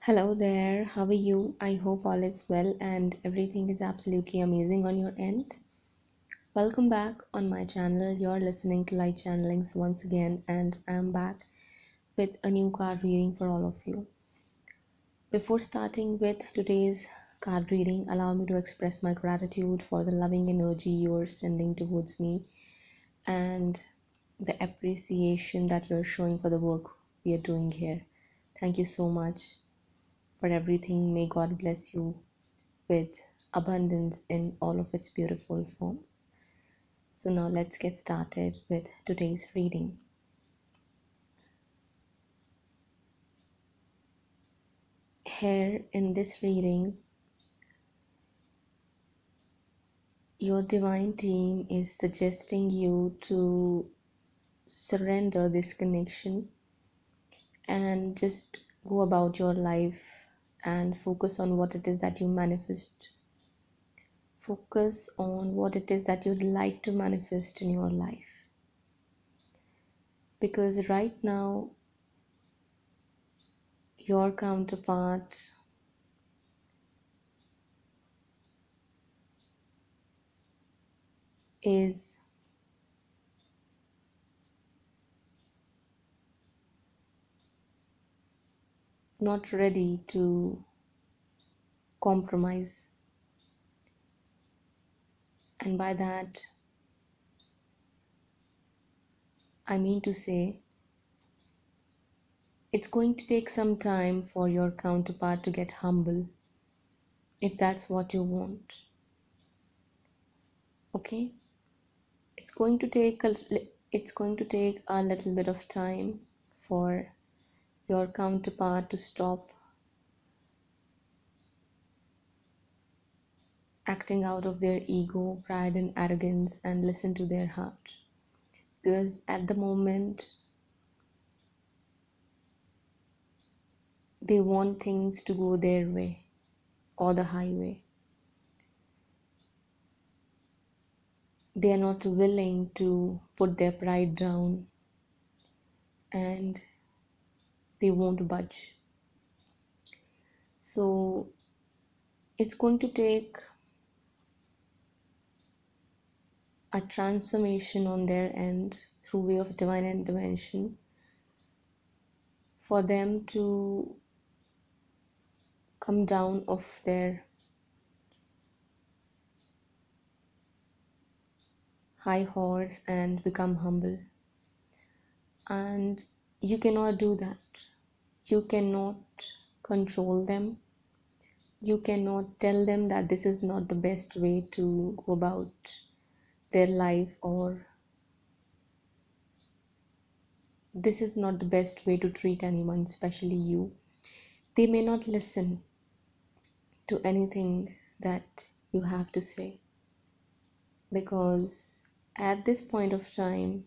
Hello there, how are you? I hope all is well and everything is absolutely amazing on your end. Welcome back on my channel. You're listening to Light Channelings once again, and I'm back with a new card reading for all of you. Before starting with today's card reading, allow me to express my gratitude for the loving energy you're sending towards me and the appreciation that you're showing for the work we are doing here. Thank you so much for everything. May God bless you with abundance in all of its beautiful forms. So now let's get started with today's reading. Here in this reading, your divine team is suggesting you to surrender this connection and just go about your life and focus on what it is that you manifest. Focus on what it is that you'd like to manifest in your life. Because right now, your counterpart is not ready to compromise. And by that, I mean to say, it's going to take some time for your counterpart to get humble, if that's what you want. Okay? It's going to take a little bit of time for your counterpart to stop acting out of their ego, pride, and arrogance and listen to their heart. Because at the moment, they want things to go their way or the highway. They are not willing to put their pride down and they won't budge. So it's going to take a transformation on their end through way of divine intervention for them to come down off their high horse and become humble. And you cannot do that. You cannot control them. You cannot tell them that this is not the best way to go about their life, or this is not the best way to treat anyone, especially you. They may not listen to anything that you have to say, because at this point of time,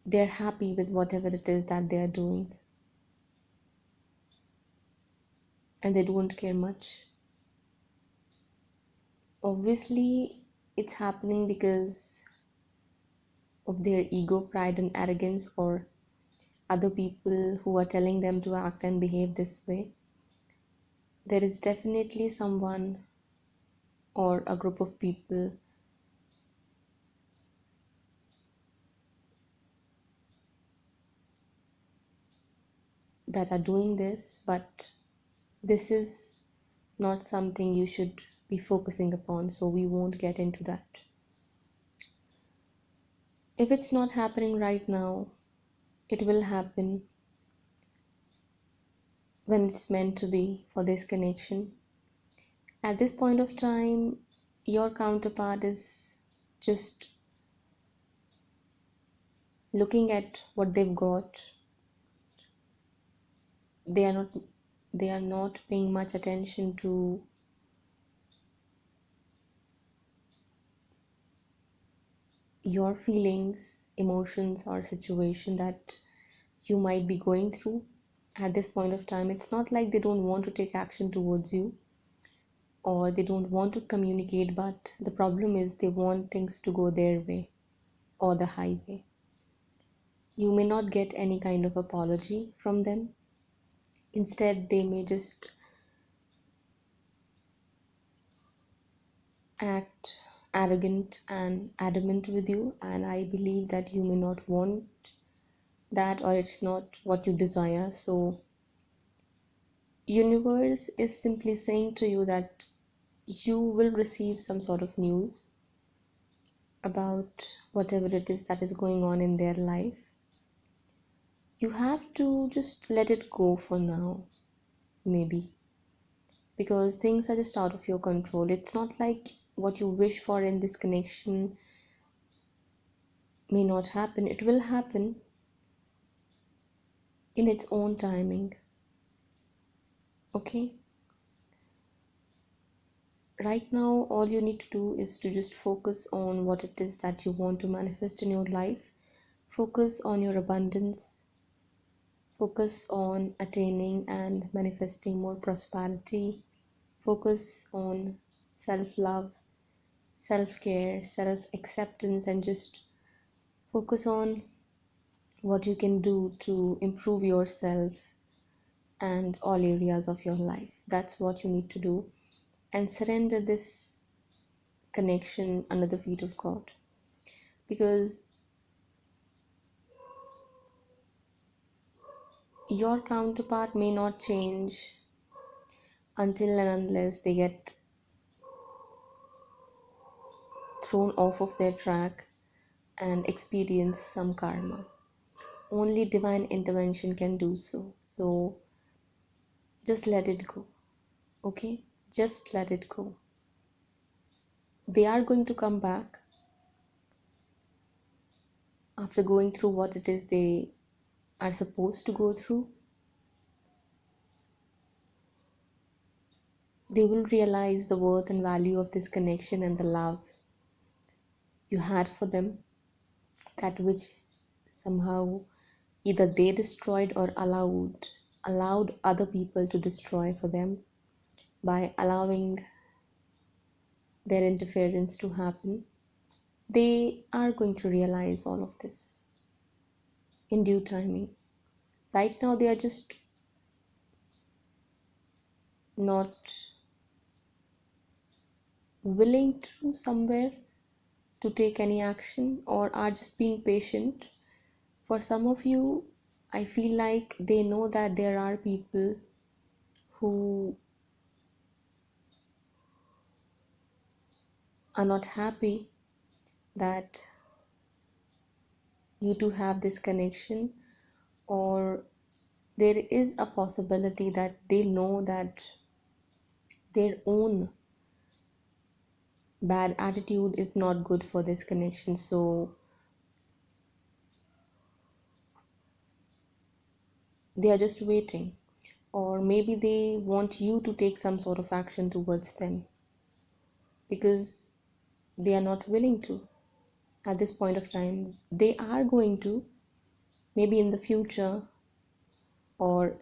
they're happy with whatever it is that they are doing, and they don't care much. Obviously, it's happening because of their ego, pride, and arrogance, or other people who are telling them to act and behave this way. There is definitely someone or a group of people that are doing this, but this is not something you should be focusing upon, so we won't get into that. If it's not happening right now, it will happen when it's meant to be for this connection. At this point of time, your counterpart is just looking at what they've got. They are not paying much attention to your feelings, emotions, or situation that you might be going through at this point of time. It's not like they don't want to take action towards you or they don't want to communicate, but the problem is they want things to go their way or the highway. You may not get any kind of apology from them. Instead, they may just act arrogant and adamant with you, and I believe that you may not want that, or it's not what you desire. So universe is simply saying to you that you will receive some sort of news about whatever it is that is going on in their life. You have to just let it go for now, maybe, because things are just out of your control. It's not like what you wish for in this connection may not happen. It will happen in its own timing. Okay? Right now, all you need to do is to just focus on what it is that you want to manifest in your life. Focus on your abundance. Focus on attaining and manifesting more prosperity. Focus on self-love, self-care, self-acceptance, and just focus on what you can do to improve yourself and all areas of your life. That's what you need to do. And surrender this connection under the feet of God. Because your counterpart may not change until and unless they get thrown off of their track and experience some karma. Only divine intervention can do so. So just let it go. Okay? Just let it go. They are going to come back after going through what it is they are supposed to go through. They will realize the worth and value of this connection and the love you had for them, that which somehow either they destroyed or allowed other people to destroy for them by allowing their interference to happen. They are going to realize all of this in due timing. Right now, they are just not willing to somewhere to take any action, or are just being patient. For some of you, I feel like they know that there are people who are not happy that you two have this connection, or there is a possibility that they know that their own bad attitude is not good for this connection. So they are just waiting, or maybe they want you to take some sort of action towards them because they are not willing to at this point of time. They are going to, maybe in the future, or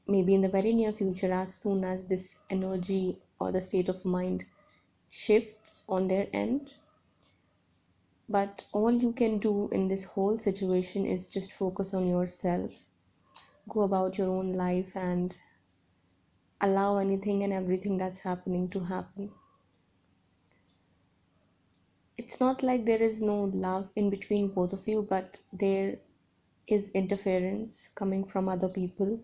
maybe in the very near future, as soon as this energy or the state of mind shifts on their end. But all you can do in this whole situation is just focus on yourself, go about your own life, and allow anything and everything that's happening to happen. It's not like there is no love in between both of you, but there is interference coming from other people.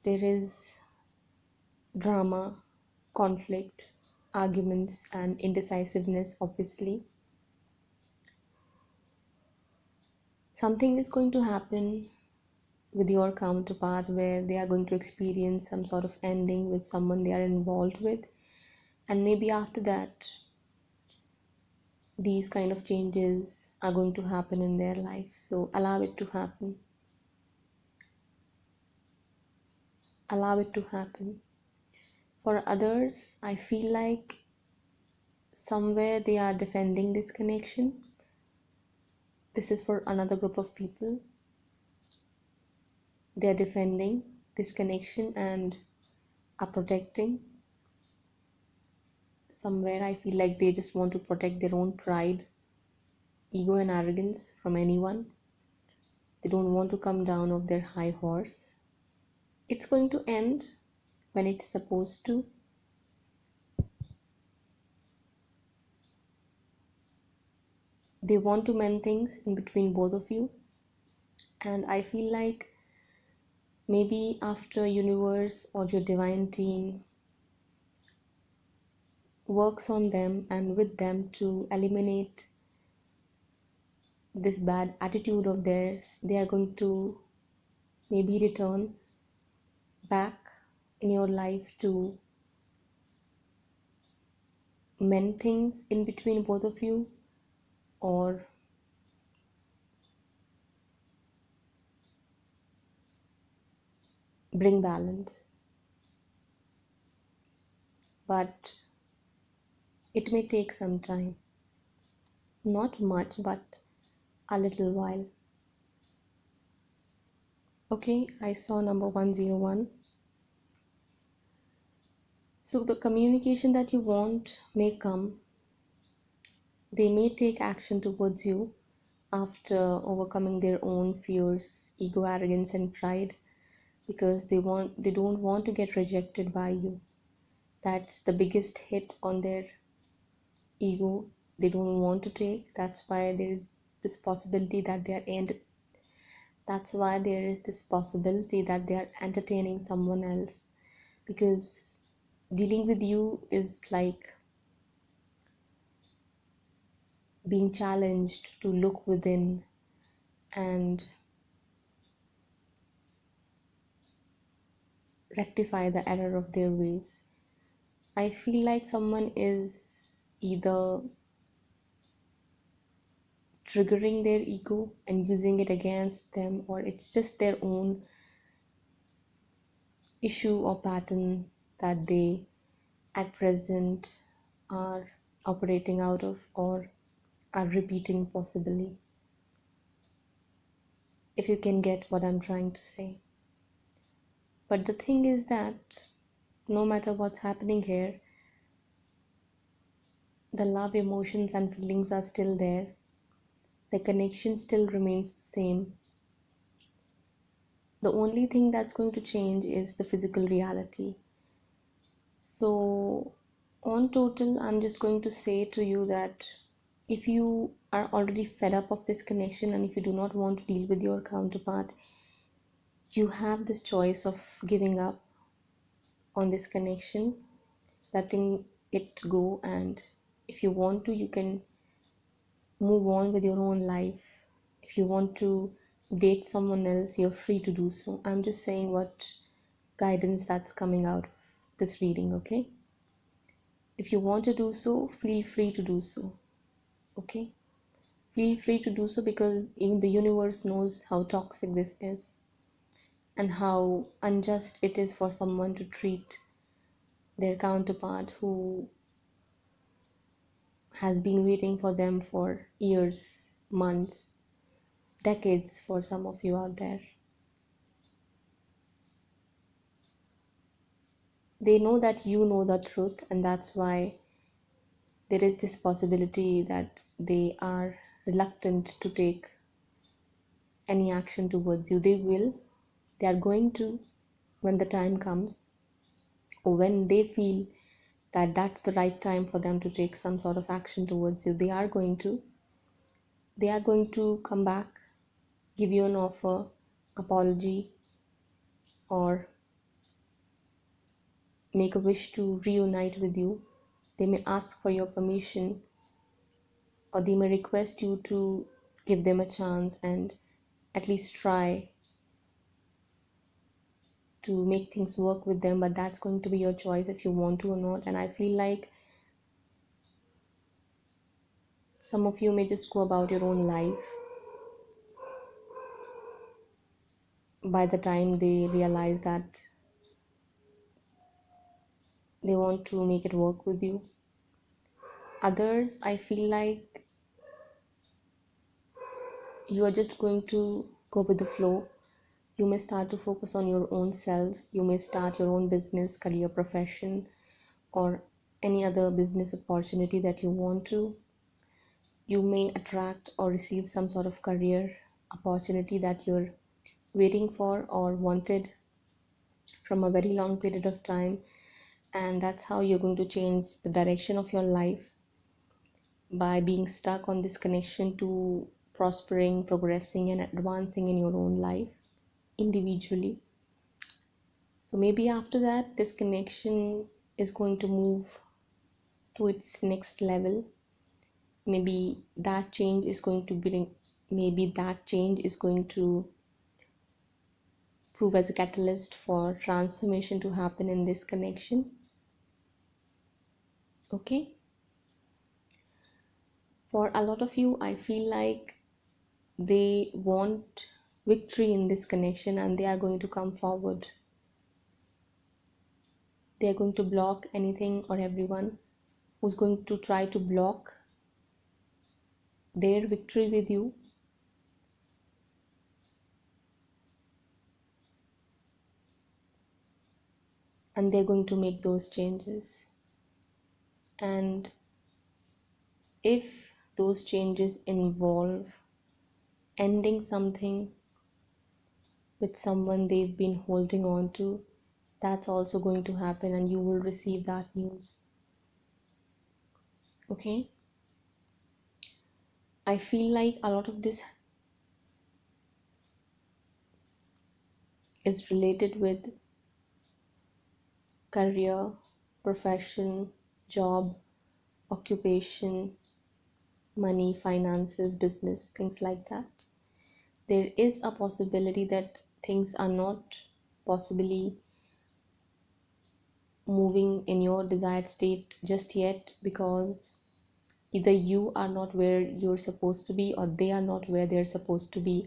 There is drama, conflict, arguments, and indecisiveness, obviously. Something is going to happen with your counterpart where they are going to experience some sort of ending with someone they are involved with, and maybe after that these kind of changes are going to happen in their life. So allow it to happen. Allow it to happen. For others, I feel like somewhere they are defending this connection. This is for another group of people. They are defending this connection and are protecting. Somewhere I feel like they just want to protect their own pride, ego, and arrogance from anyone. They don't want to come down off their high horse. It's going to end when it's supposed to. They want to mend things in between both of you. And I feel like maybe after universe or your divine team works on them and with them to eliminate this bad attitude of theirs, they are going to maybe return back in your life to mend things in between both of you, or bring balance. But it may take some time. Not much, but a little while. Okay, I saw number 101. So the communication that you want may come. They may take action towards you after overcoming their own fears, ego, arrogance, and pride, because they don't want to get rejected by you. That's the biggest hit on their ego. They don't want to take. That's why there is this possibility that they are entertaining someone else, because dealing with you is like being challenged to look within and rectify the error of their ways. I feel like someone is either triggering their ego and using it against them, or it's just their own issue or pattern that they at present are operating out of or are repeating, possibly. If you can get what I'm trying to say. But the thing is that no matter what's happening here, the love, emotions, and feelings are still there. The connection still remains the same. The only thing that's going to change is the physical reality. So, on total, I'm just going to say to you that if you are already fed up of this connection and if you do not want to deal with your counterpart, you have this choice of giving up on this connection, letting it go, and if you want to, you can move on with your own life. If you want to date someone else, you're free to do so. I'm just saying what guidance that's coming out of this reading, okay? If you want to do so, feel free to do so, okay? Feel free to do so, because even the universe knows how toxic this is and how unjust it is for someone to treat their counterpart who has been waiting for them for years, months, decades for some of you out there. They know that you know the truth, and that's why there is this possibility that they are reluctant to take any action towards you. They are going to, when the time comes, or when they feel that that's the right time for them to take some sort of action towards you, they are going to come back, give you an offer, apology, or make a wish to reunite with you. They may ask for your permission, or they may request you to give them a chance and at least try to make things work with them. But that's going to be your choice if you want to or not. And I feel like some of you may just go about your own life by the time they realize that they want to make it work with you. Others, I feel like you are just going to go with the flow. You may start to focus on your own selves. You may start your own business, career, profession, or any other business opportunity that you want to. You may attract or receive some sort of career opportunity that you're waiting for or wanted from a very long period of time, and that's how you're going to change the direction of your life, by being stuck on this connection to prospering, progressing, and advancing in your own life individually. So maybe after that, this connection is going to move to its next level. Maybe that change is going to bring, maybe that change is going to prove as a catalyst for transformation to happen in this connection. Okay? For a lot of you, I feel like they want victory in this connection and they are going to come forward. They are going to block anything or everyone who's going to try to block their victory with you. And they're going to make those changes. And if those changes involve ending something with someone they've been holding on to, that's also going to happen and you will receive that news. Okay? I feel like a lot of this is related with career, profession, job, occupation, money, finances, business, things like that. There is a possibility that things are not possibly moving in your desired state just yet, because either you are not where you're supposed to be or they are not where they're supposed to be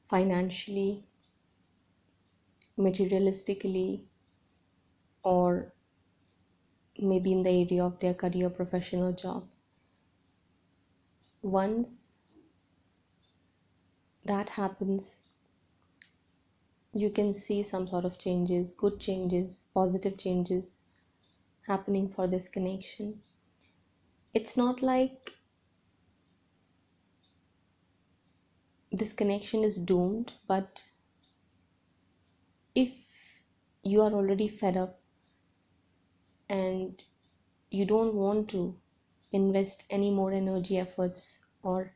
financially, materialistically, or maybe in the area of their career, profession, or job. Once that happens, you can see some sort of changes, good changes, positive changes happening for this connection. It's not like this connection is doomed, but if you are already fed up and you don't want to invest any more energy, efforts, or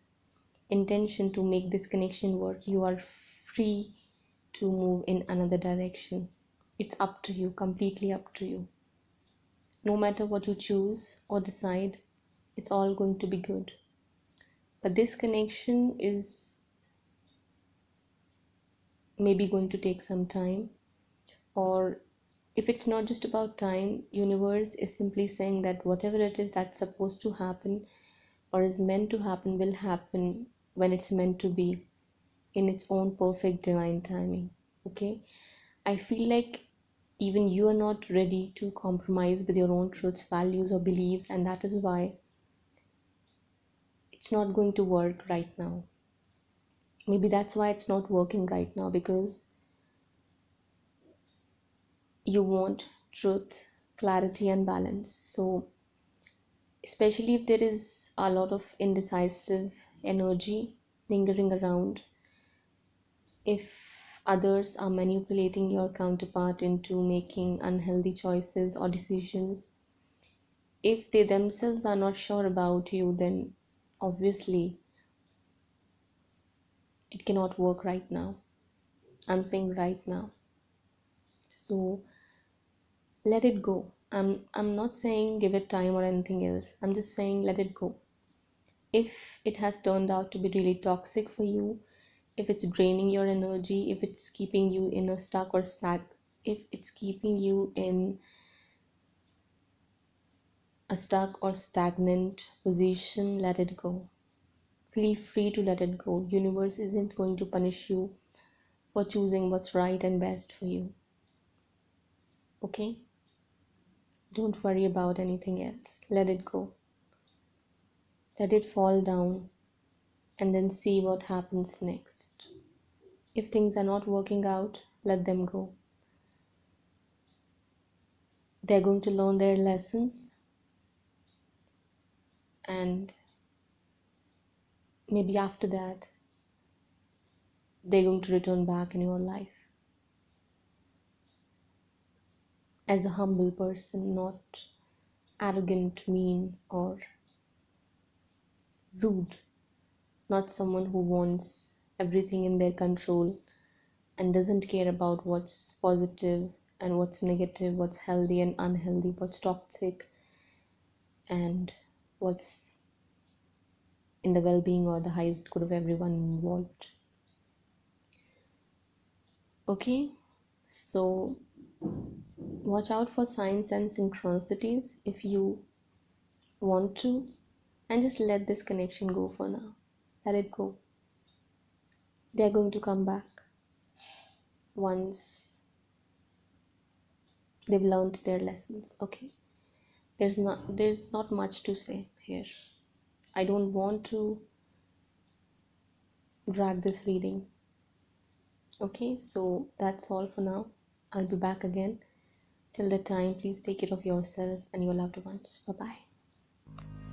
intention to make this connection work, you are free to move in another direction. It's up to you, completely up to you. No matter what you choose or decide, it's all going to be good. But this connection is maybe going to take some time, or if it's not just about time, universe is simply saying that whatever it is that's supposed to happen or is meant to happen will happen when it's meant to be, in its own perfect divine timing. Okay? I feel like even you are not ready to compromise with your own truths, values, or beliefs, and that is why it's not going to work right now. Maybe that's why it's not working right now, because you want truth, clarity, and balance. So especially if there is a lot of indecisive energy lingering around, if others are manipulating your counterpart into making unhealthy choices or decisions, if they themselves are not sure about you, then obviously it cannot work right now. I'm saying right now. So let it go. I'm not saying give it time or anything else. I'm just saying let it go. If it has turned out to be really toxic for you, if it's draining your energy, if it's keeping you in a stuck or if it's keeping you in a stuck or stagnant position, let it go. Feel free to let it go. Universe isn't going to punish you for choosing what's right and best for you. Okay? Don't worry about anything else. Let it go. Let it fall down and then see what happens next. If things are not working out, let them go. They're going to learn their lessons, and maybe after that they're going to return back in your life as a humble person, not arrogant, mean, or rude, not someone who wants everything in their control and doesn't care about what's positive and what's negative, what's healthy and unhealthy, what's toxic, and what's in the well being or the highest good of everyone involved. Okay, so watch out for signs and synchronicities if you want to, and just let this connection go for now. Let it go. They're going to come back once they've learned their lessons. Okay, there's not much to say here. I don't want to drag this reading. Okay, so that's all for now. I'll be back again. Till the time, please take care of yourself and your loved ones. Bye bye.